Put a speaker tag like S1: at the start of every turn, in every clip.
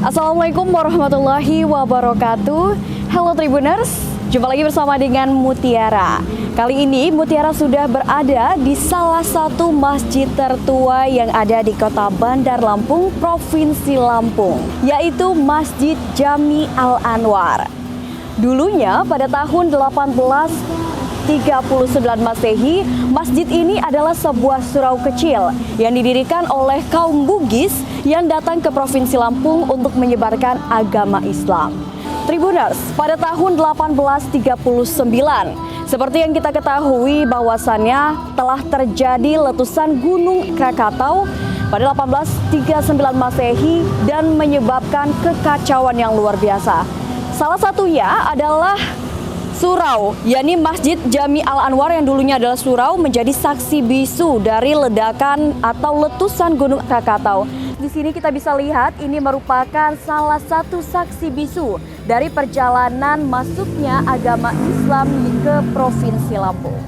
S1: Assalamualaikum warahmatullahi wabarakatuh. Halo Tribuners, jumpa lagi bersama dengan Mutiara. Kali ini Mutiara sudah berada di salah satu masjid tertua yang ada di Kota Bandar Lampung, Provinsi Lampung, yaitu Masjid Jami Al-Anwar. Dulunya pada tahun 1839 Masehi, masjid ini adalah sebuah surau kecil yang didirikan oleh kaum Bugis yang datang ke Provinsi Lampung untuk menyebarkan agama Islam. Tribuners, pada tahun 1839, seperti yang kita ketahui bahwasannya telah terjadi letusan Gunung Krakatau pada 1839 Masehi dan menyebabkan kekacauan yang luar biasa. Salah satunya adalah surau, yakni Masjid Jami Al-Anwar yang dulunya adalah surau menjadi saksi bisu dari ledakan atau letusan Gunung Krakatau. Di sini kita bisa lihat ini merupakan salah satu saksi bisu dari perjalanan masuknya agama Islam ke Provinsi Lampung.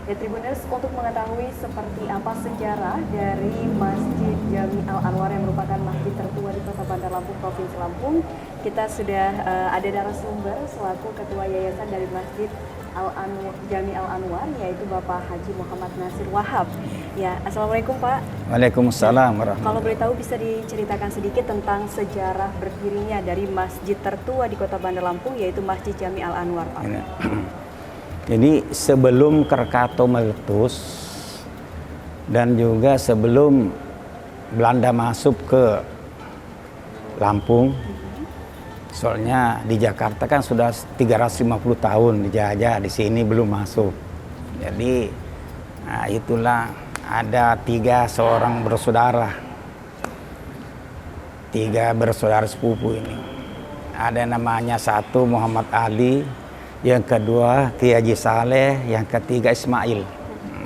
S1: Ya Tribuners, untuk mengetahui seperti apa sejarah dari Masjid Jami Al-Anwar yang merupakan masjid tertua di Kota Bandar Lampung, Provinsi Lampung, kita sudah ada narasumber selaku Ketua Yayasan dari Masjid Jami Al-Anwar, yaitu Bapak Haji Muhammad Nasir Wahab. Ya, Assalamualaikum Pak.
S2: Waalaikumsalam warahmatullahi.
S1: Kalau boleh tahu bisa diceritakan sedikit tentang sejarah berdirinya dari masjid tertua di Kota Bandar Lampung, yaitu Masjid Jami Al-Anwar, Pak.
S2: Jadi sebelum Krakatau meletus dan juga sebelum Belanda masuk ke Lampung, soalnya di Jakarta kan sudah 350 tahun dijajah, di sini belum masuk. Jadi itulah ada tiga bersaudara sepupu ini. Ada namanya satu Muhammad Ali, yang kedua Kiai Haji Saleh, yang ketiga Ismail,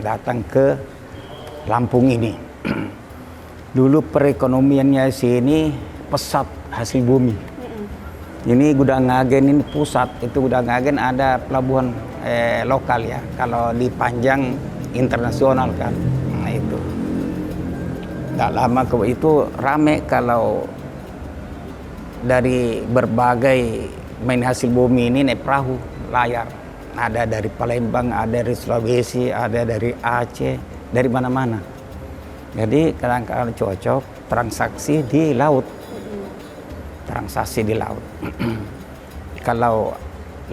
S2: datang ke Lampung ini. Dulu perekonomiannya sini pesat hasil bumi. Ini Gudang Agen ini pusat, itu Gudang Agen ada pelabuhan lokal ya. Kalau di Panjang internasional kan, nah itu. Tidak lama itu rame kalau dari berbagai main hasil bumi ini naik perahu layar, ada dari Palembang, ada dari Sulawesi, ada dari Aceh, dari mana-mana. Jadi kadang-kadang cocok transaksi di laut, kalau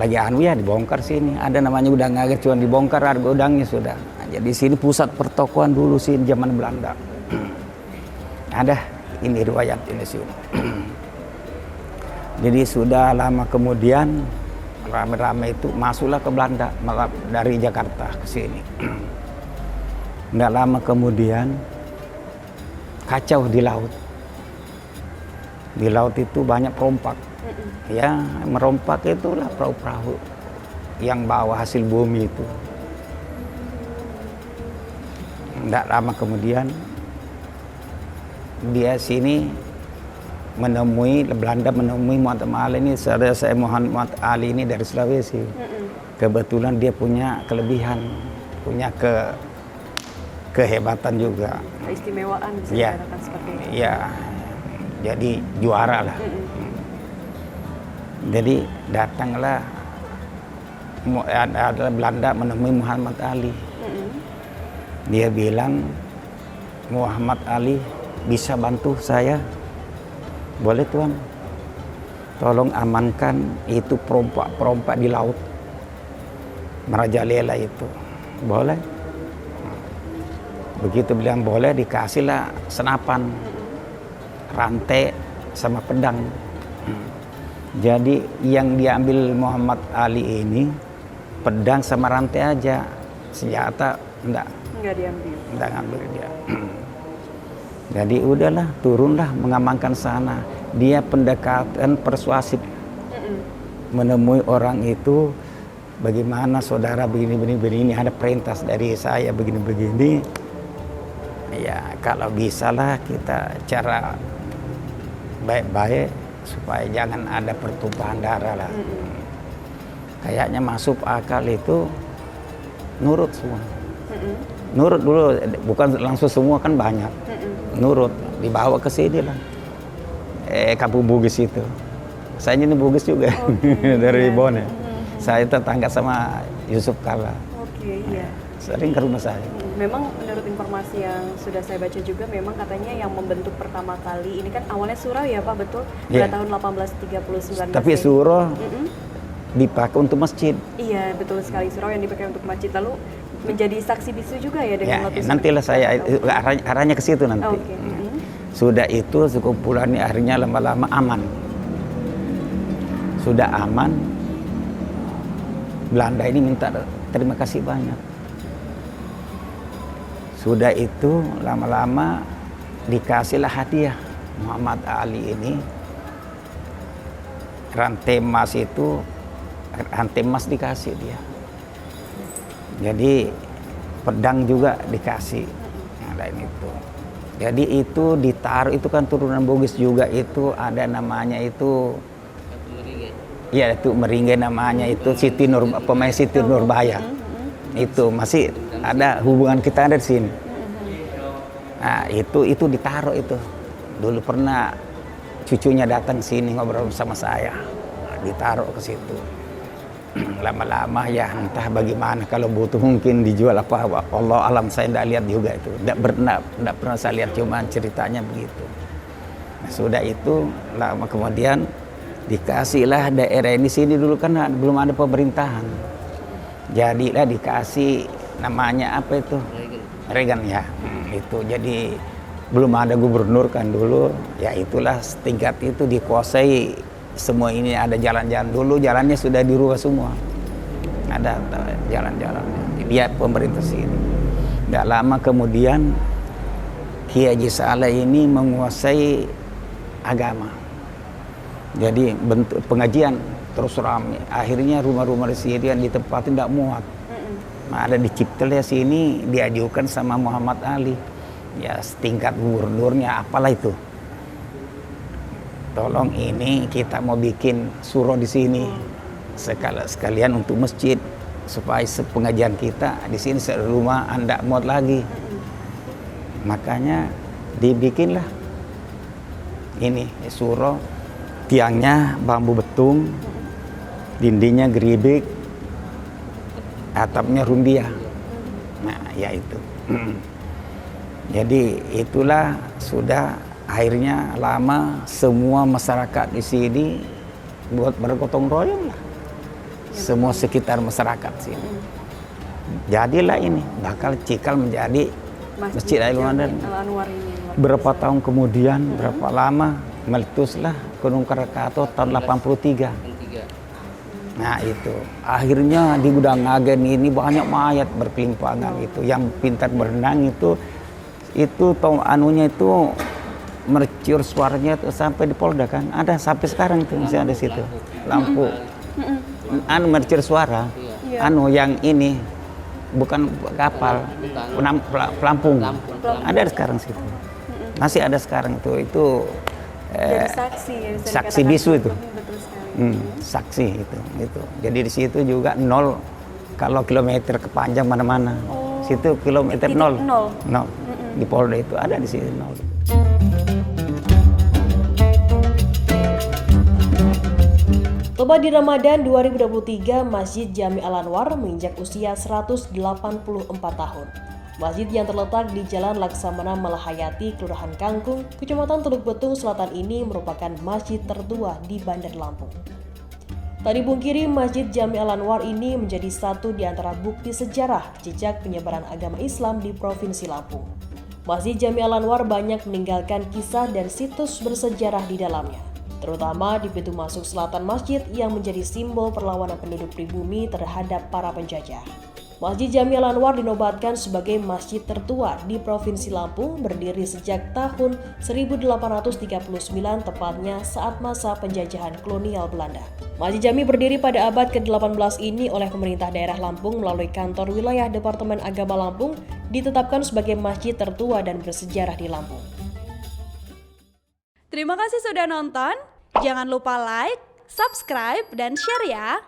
S2: lagi anu ya dibongkar sini, ada namanya Gudang Agen, cuma dibongkar harga udangnya sudah. Nah, jadi sini pusat pertokoan dulu sih zaman Belanda. Ada ini riwayat ini sih. Jadi sudah lama kemudian rame-rame itu masuklah ke Belanda dari Jakarta ke sini. Nggak lama kemudian kacau di laut. Di laut itu banyak perompak. Ya, merompak itulah perahu-perahu yang bawa hasil bumi itu. Nggak lama kemudian dia sini Belanda menemui Muhammad Ali ini, saudara saya Muhammad Ali ini dari Sulawesi. Kebetulan dia punya kelebihan, punya kehebatan juga.
S1: Keistimewaan bisa
S2: ya,
S1: dikatakan seperti itu.
S2: Ya, jadi juara lah. Jadi datanglah ada Belanda menemui Muhammad Ali. Dia bilang, Muhammad Ali bisa bantu saya? Boleh Tuan, tolong amankan itu perompak di laut, merajalela itu. Boleh. Begitu bilang boleh, dikasihlah senapan, rantai sama pedang. Jadi yang diambil Muhammad Ali ini pedang sama rantai aja, senjata enggak diambil. Enggak ngambil dia. Jadi udahlah, turunlah mengamankan sana. Dia pendekatan persuasif, menemui orang itu, bagaimana saudara begini, ada perintah dari saya begini. ya kalau bisa lah kita cara baik-baik supaya jangan ada pertumpahan darah lah. Kayaknya masuk akal itu nurut semua. Nurut dulu, bukan langsung semua kan banyak. Nurut, dibawa ke sini lah. Kampung Bugis itu. Saya ini Bugis juga dari Bone. Saya tetangga sama Yusuf Kalla.
S1: Iya.
S2: Sering ke rumah saya.
S1: Memang menurut informasi yang sudah saya baca juga, memang katanya yang membentuk pertama kali ini kan awalnya surau ya Pak, betul? Pada tahun 1839.
S2: Tapi surau dipakai untuk masjid.
S1: Iya, betul sekali, surau yang dipakai untuk masjid. Lalu menjadi saksi bisu juga ya dengan letusan.
S2: Nantilah saya arahnya ke situ nanti. Sudah itu sekumpulan ini akhirnya lama-lama aman. Sudah aman, Belanda ini minta terima kasih banyak. Sudah itu lama-lama dikasihlah hadiah Muhammad Ali ini rantai emas dikasih dia. Jadi pedang juga dikasih. Yang lain itu. Jadi itu ditaruh, itu kan turunan Bugis juga, itu ada namanya itu. Iya, itu Meringge namanya, itu pemain Siti Nurbaya. Itu masih ada hubungan kita ada di sini. Nah, itu ditaruh itu. Dulu pernah cucunya datang sini ngobrol sama saya. Ditaruh ke situ. Lama-lama ya entah bagaimana, kalau butuh mungkin dijual apa, Allah alam, saya tidak lihat juga itu. Tidak pernah saya lihat, cuma ceritanya begitu. Nah, sudah itu lama kemudian dikasihlah daerah ini, sini dulu kan belum ada pemerintahan. Jadilah dikasih namanya apa itu? Regan ya. Itu jadi belum ada gubernur kan dulu. Ya itulah setingkat itu dikuasai semua ini, ada jalan-jalan dulu, jalannya sudah dirubah semua. Ada jalan-jalannya. Dia pemerintah sini. Tidak lama kemudian Kiai Haji Saleh ini menguasai agama. Jadi bentuk pengajian terus ramai. Akhirnya rumah-rumah di sini yang ditempatin tidak muat. Nah, ada di Ciptel ya sini diajukan sama Muhammad Ali. Ya setingkat gubernurnya apalah itu. Tolong ini kita mau bikin surau di sini. Sekalian untuk masjid supaya pengajian kita di sini rumah anda muat lagi. Makanya dibikinlah ini surau. Tiangnya bambu betung, dindingnya geribik, atapnya rumbia. Nah, ya itu. Jadi itulah sudah akhirnya lama semua masyarakat di sini buat bergotong royong lah. Semua sekitar masyarakat sini. Jadilah ini bakal cikal menjadi Masjid Al-Anwar ini. Berapa tahun kemudian, berapa lama meletuslah Gunung Krakatau tahun 83. Nah itu akhirnya di Gudang Agen ini banyak mayat berkelimpangan itu. Yang pintar berenang itu anunya itu mercur suaranya itu sampai di Polda kan. Ada sampai sekarang itu masih ada situ. Lampu. Mercur suara. Yang ini bukan kapal, pelampung. Ada sekarang situ. Masih ada sekarang itu.
S1: Jadi saksi ya,
S2: saksi bisu itu.
S1: Betul sekali.
S2: Saksi itu. Jadi di situ juga nol kalau kilometer kepanjang mana-mana. Situ kilometer nol. Di Polda itu ada di sini nol.
S3: Tepat di Ramadan 2023, Masjid Jami Al-Anwar menginjak usia 184 tahun. Masjid yang terletak di Jalan Laksamana Malahayati, Kelurahan Kangkung, Kecamatan Teluk Betung Selatan ini merupakan masjid tertua di Bandar Lampung. Tak dipungkiri, Masjid Jami Al-Anwar ini menjadi satu di antara bukti sejarah jejak penyebaran agama Islam di Provinsi Lampung. Masjid Jami Al-Anwar banyak meninggalkan kisah dan situs bersejarah di dalamnya, terutama di pintu masuk selatan masjid yang menjadi simbol perlawanan penduduk pribumi terhadap para penjajah. Masjid Jami Al-Anwar dinobatkan sebagai masjid tertua di Provinsi Lampung, berdiri sejak tahun 1839, tepatnya saat masa penjajahan kolonial Belanda. Masjid Jami berdiri pada abad ke-18 ini oleh pemerintah daerah Lampung melalui kantor wilayah Departemen Agama Lampung, ditetapkan sebagai masjid tertua dan bersejarah di Lampung.
S4: Terima kasih sudah nonton. Jangan lupa like, subscribe, dan share ya.